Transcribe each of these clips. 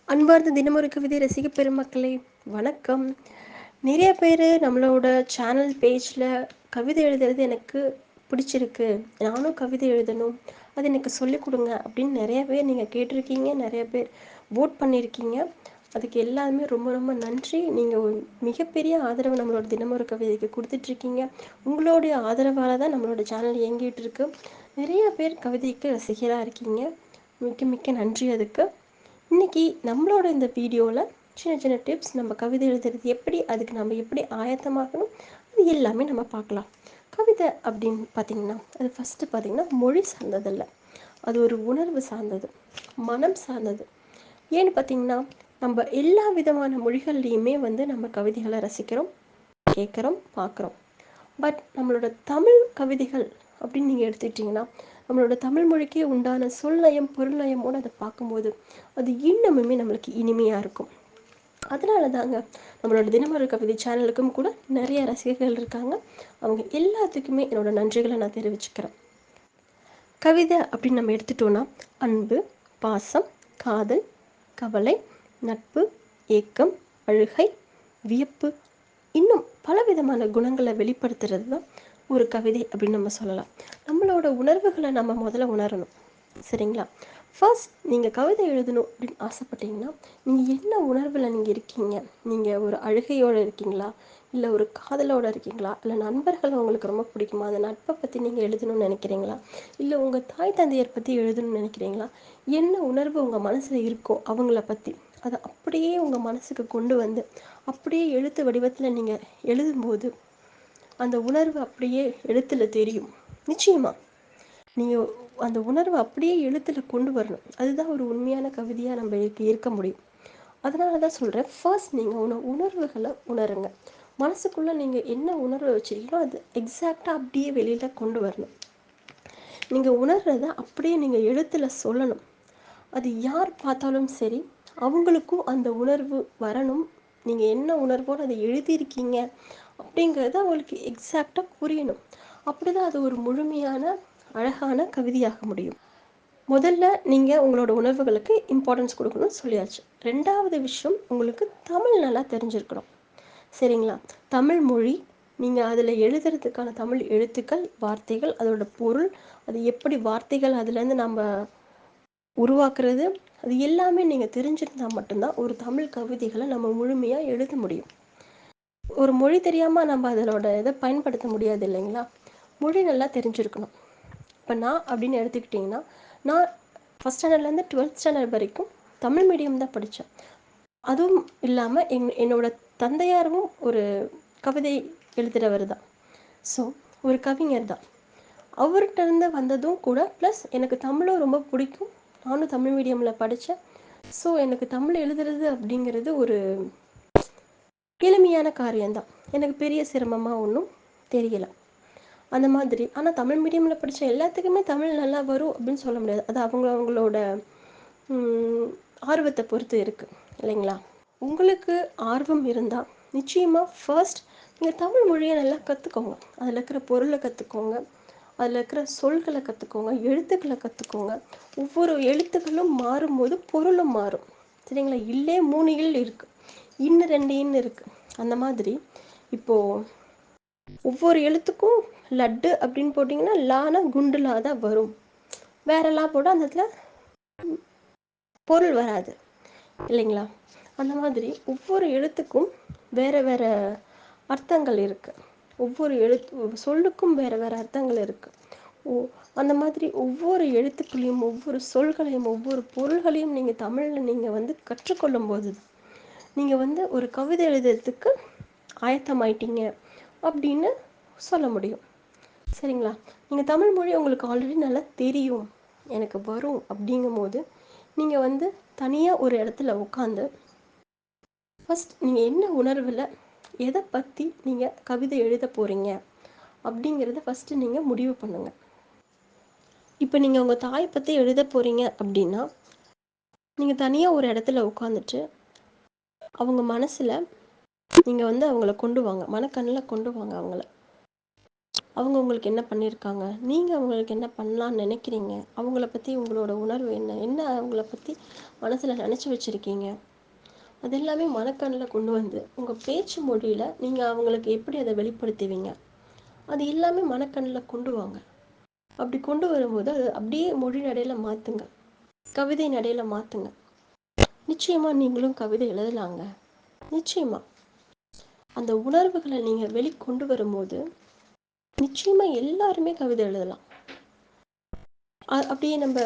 அன்பார்ந்த தினமொரு கவிதை ரசிக பெருமக்களே, வணக்கம். நிறைய பேர் நம்மளோட சேனல் பேஜில் கவிதை எழுதுறது எனக்கு பிடிச்சிருக்கு, நானும் கவிதை எழுதணும், அது எனக்கு சொல்லிக் கொடுங்க அப்படின்னு நிறைய பேர் நீங்கள் கேட்டிருக்கீங்க. நிறைய பேர் ஓட் பண்ணியிருக்கீங்க. அதுக்கு எல்லாருமே ரொம்ப ரொம்ப நன்றி. நீங்கள் ஒரு மிகப்பெரிய ஆதரவு நம்மளோட தினமொரு கவிதைக்கு கொடுத்துட்ருக்கீங்க. உங்களுடைய ஆதரவால் தான் நம்மளோட சேனல் இயங்கிட்டு இருக்கு. நிறைய பேர் கவிதைக்கு ரசிகராக இருக்கீங்க. மிக்க மிக்க நன்றி. அதுக்கு இன்றைக்கி நம்மளோட இந்த வீடியோவில் சின்ன சின்ன டிப்ஸ், நம்ம கவிதை எழுதுறது எப்படி, அதுக்கு நம்ம எப்படி ஆயத்தமாகணும், அது எல்லாமே நம்ம பார்க்கலாம். கவிதை அப்படின்னு பார்த்திங்கன்னா, அது ஃபஸ்ட்டு பார்த்திங்கன்னா மொழி சார்ந்ததில்லை, அது ஒரு உணர்வு சார்ந்தது, மனம் சார்ந்தது. ஏன்னு பார்த்திங்கன்னா, நம்ம எல்லா விதமான மொழிகள்லேயுமே நம்ம கவிதைகளை ரசிக்கிறோம், கேட்குறோம், பார்க்குறோம். பட் நம்மளோட தமிழ் கவிதைகள் அப்படின்னு நீங்கள் எடுத்துக்கிட்டிங்கன்னா, நம்மளோட தமிழ் மொழிக்கே உண்டான சொல்நயம் பொருள்நயமோடு அதை பார்க்கும்போது அது இன்னமுமே நம்மளுக்கு இனிமையாக இருக்கும். அதனால தாங்க நம்மளோட தினமொரு கவிதை சேனலுக்கும் கூட நிறைய ரசிகர்கள் இருக்காங்க. அவங்க எல்லாத்துக்குமே என்னோடய நன்றிகளை நான் தெரிவிச்சுக்கிறேன். கவிதை அப்படின்னு நம்ம எடுத்துட்டோன்னா, அன்பு, பாசம், காதல், கவலை, நட்பு, ஏக்கம், அழுகை, வியப்பு, இன்னும் பலவிதமான குணங்களை வெளிப்படுத்துறது தான் ஒரு கவிதை அப்படின்னு நம்ம சொல்லலாம். நம்மளோட உணர்வுகளை நம்ம முதல்ல உணரணும், சரிங்களா? ஃபர்ஸ்ட் நீங்கள் கவிதை எழுதணும் அப்படின்னு ஆசைப்பட்டீங்கன்னா, நீங்கள் என்ன உணர்வில் நீங்கள் இருக்கீங்க? நீங்கள் ஒரு அழுகையோடு இருக்கீங்களா, இல்லை ஒரு காதலோடு இருக்கீங்களா, இல்லை நண்பர்கள் உங்களுக்கு ரொம்ப பிடிக்குமா, அந்த நட்பை பற்றி நீங்கள் எழுதணும்னு நினைக்கிறீங்களா, இல்லை உங்கள் தாய் தந்தையர் பற்றி எழுதணும்னு நினைக்கிறீங்களா? என்ன உணர்வு உங்கள் மனசில் இருக்கோ அவங்கள பற்றி அதை அப்படியே உங்கள் மனசுக்கு கொண்டு வந்து அப்படியே எழுத்து வடிவத்தில் நீங்கள் எழுதும்போது அந்த உணர்வு அப்படியே எழுத்தில் தெரியும். நிச்சயமாக நீங்கள் அந்த உணர்வை அப்படியே எழுத்தில் கொண்டு வரணும். அதுதான் ஒரு உண்மையான கவிதையாக நம்ம இருக்க முடியும். அதனால தான் சொல்கிறேன், ஃபர்ஸ்ட் நீங்கள் உணர்வுகளை உணருங்க. மனசுக்குள்ளே நீங்கள் என்ன உணர்வை வச்சுருக்கீங்களோ அது எக்ஸாக்டாக அப்படியே வெளியில் கொண்டு வரணும். நீங்கள் உணர்றதை அப்படியே நீங்கள் எழுத்தில் சொல்லணும். அது யார் பார்த்தாலும் சரி, அவங்களுக்கும் அந்த உணர்வு வரணும். நீங்கள் என்ன உணர்வோடு அதை எழுதியிருக்கீங்க அப்படிங்கிறது அவங்களுக்கு எக்ஸாக்டாக புரியணும். அப்படி தான் அது ஒரு முழுமையான அழகான கவிதையாக முடியும். முதல்ல நீங்கள் உங்களோட உணர்வுகளுக்கு இம்பார்ட்டன்ஸ் கொடுக்கணும்னு சொல்லியாச்சு. ரெண்டாவது விஷயம், உங்களுக்கு தமிழ் நல்லா தெரிஞ்சிருக்கணும், சரிங்களா? தமிழ் மொழி, நீங்கள் அதில் எழுதுறதுக்கான தமிழ் எழுத்துக்கள், வார்த்தைகள், அதோட பொருள், அது எப்படி வார்த்தைகள் அதுலேருந்து நம்ம உருவாக்குறது, அது எல்லாமே நீங்கள் தெரிஞ்சிருந்தால் மட்டும்தான் ஒரு தமிழ் கவிதைகளை நம்ம முழுமையாக எழுத முடியும். ஒரு மொழி தெரியாமல் நம்ம அதனோட இதை பயன்படுத்த முடியாது இல்லைங்களா? மொழி நல்லா தெரிஞ்சிருக்கணும். இப்போ நான் அப்படின்னு எடுத்துக்கிட்டிங்கன்னா, நான் ஃபஸ்ட் ஸ்டாண்டர்ட்லேருந்து 12th ஸ்டாண்டர்ட் வரைக்கும் தமிழ் மீடியம் தான் படித்தேன். அதுவும் இல்லாமல் என்னோட தந்தையாரும் ஒரு கவிதை எழுதுகிறவர் தான். ஸோ ஒரு கவிஞர் தான். அவர்கிட்ட இருந்து வந்ததும் கூட ப்ளஸ் எனக்கு தமிழும் ரொம்ப பிடிக்கும். நானும் தமிழ் மீடியமில் படித்தேன். ஸோ எனக்கு தமிழ் எழுதுறது அப்படிங்கிறது ஒரு எளிமையான காரியம்தான். எனக்கு பெரிய சிரமமாக ஒன்றும் தெரியலை அந்த மாதிரி. ஆனால் தமிழ் மீடியமில் படித்த எல்லாத்துக்குமே தமிழ் நல்லா வரும் அப்படின்னு சொல்ல முடியாது. அது அவங்களோட ஆர்வத்தை பொறுத்து இருக்குது இல்லைங்களா? உங்களுக்கு ஆர்வம் இருந்தால் நிச்சயமாக ஃபர்ஸ்ட் நீங்கள் தமிழ் மொழியை நல்லா கற்றுக்கோங்க. அதில் இருக்கிற பொருளை கற்றுக்கோங்க, அதில் இருக்கிற சொல்களை கற்றுக்கோங்க, எழுத்துக்களை கற்றுக்கோங்க. ஒவ்வொரு எழுத்துக்களும் மாறும்போது பொருளும் மாறும், சரிங்களா? இல்லே 3 இல் இருக்குது, இன்னும் 2 இன்னு இருக்குது. அந்த மாதிரி இப்போது ஒவ்வொரு எழுத்துக்கும் லட்டு அப்படின்னு போட்டிங்கன்னா லானா குண்டுலா தான் வரும். வேறெல்லாம் போட்டால் அந்த இடத்துல பொருள் வராது இல்லைங்களா? அந்த மாதிரி ஒவ்வொரு எழுத்துக்கும் வேறு வேறு அர்த்தங்கள் இருக்குது. ஒவ்வொரு சொல்லுக்கும் வேறு வேறு அர்த்தங்கள் இருக்குது. அந்த மாதிரி ஒவ்வொரு எழுத்துக்களையும், ஒவ்வொரு சொல்களையும், ஒவ்வொரு பொருள்களையும் நீங்கள் தமிழில் நீங்கள் கற்றுக்கொள்ளும் போது நீங்கள் ஒரு கவிதை எழுதுறதுக்கு ஆயத்தமாயிட்டீங்க அப்படின்னு சொல்ல முடியும், சரிங்களா? நீங்கள் தமிழ் மொழி உங்களுக்கு ஆல்ரெடி நல்லா தெரியும், எனக்கு வரும் அப்படிங்கும் போது நீங்கள் தனியாக ஒரு இடத்துல உட்காந்து ஃபஸ்ட் நீங்கள் என்ன உணர்வில் எதை பற்றி நீங்கள் கவிதை எழுத போகிறீங்க அப்படிங்கிறத ஃபஸ்ட்டு நீங்கள் முடிவு பண்ணுங்கள். இப்போ நீங்கள் உங்கள் தாய் பற்றி எழுத போகிறீங்க அப்படின்னா நீங்கள் தனியாக ஒரு இடத்துல உட்காந்துட்டு அவங்க மனசில் நீங்கள் அவங்கள கொண்டு வாங்க, மனக்கண்ணில் கொண்டு வாங்க அவங்கள. அவங்க உங்களுக்கு என்ன பண்ணியிருக்காங்க, நீங்கள் அவங்களுக்கு என்ன பண்ணலான்னு நினைக்கிறீங்க, அவங்கள பற்றி உங்களோட உணர்வு என்ன, என்ன அவங்கள பற்றி மனசில் நினச்சி வச்சுருக்கீங்க, அது எல்லாமே மனக்கண்ணில் கொண்டு வந்து உங்கள் பேச்சு மொழியில் நீங்கள் அவங்களுக்கு எப்படி அதை வெளிப்படுத்துவீங்க, அது எல்லாமே மனக்கண்ணில் கொண்டு வாங்க. அப்படி கொண்டு வரும்போது அது அப்படியே மொழி நடையில் மாற்றுங்க, கவிதை நடையில் மாற்றுங்க. நிச்சயமாக நீங்களும் கவிதை எழுதலாங்க. நிச்சயமாக அந்த உணர்வுகளை நீங்கள் வெளிக்கொண்டு வரும்போது நிச்சயமாக எல்லாருமே கவிதை எழுதலாம். அப்படியே நம்ம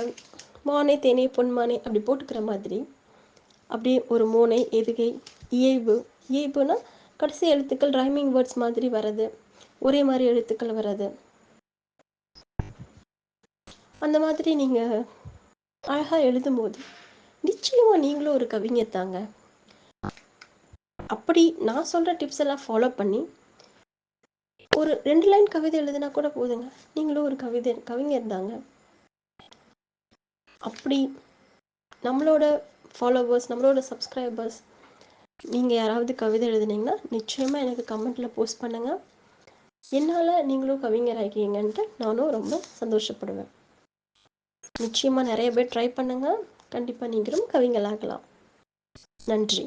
மானே தேனே பொன்மானே அப்படி போட்டுக்கிற மாதிரி அப்படியே ஒரு மோனை எதுகை இயைபு. இயைபுனா கடைசி எழுத்துக்கள் ரைமிங் வேர்ட்ஸ் மாதிரி வர்றது, ஒரே மாதிரி எழுத்துக்கள் வர்றது, அந்த மாதிரி நீங்கள் அழகாக எழுதும்போது நிச்சயமாக நீங்களும் ஒரு கவிஞர் தாங்க. அப்படி நான் சொல்கிற டிப்ஸ் எல்லாம் ஃபாலோ பண்ணி ஒரு 2 லைன் கவிதை எழுதினா கூட போதுங்க, நீங்களும் ஒரு கவிஞர் தாங்க. அப்படி நம்மளோட ஃபாலோவர்ஸ், நம்மளோட சப்ஸ்கிரைபர்ஸ் நீங்கள் யாராவது கவிதை எழுதுனீங்கன்னா நிச்சயமாக எனக்கு கமெண்ட்டில் போஸ்ட் பண்ணுங்கள். என்னால் நீங்களும் கவிஞர் ஆகிங்கன்ட்டு நானும் ரொம்ப சந்தோஷப்படுவேன். நிச்சயமாக நிறைய பேர் ட்ரை பண்ணுங்கள், கண்டிப்பாக நீங்களும் கவிஞராகலாம். நன்றி.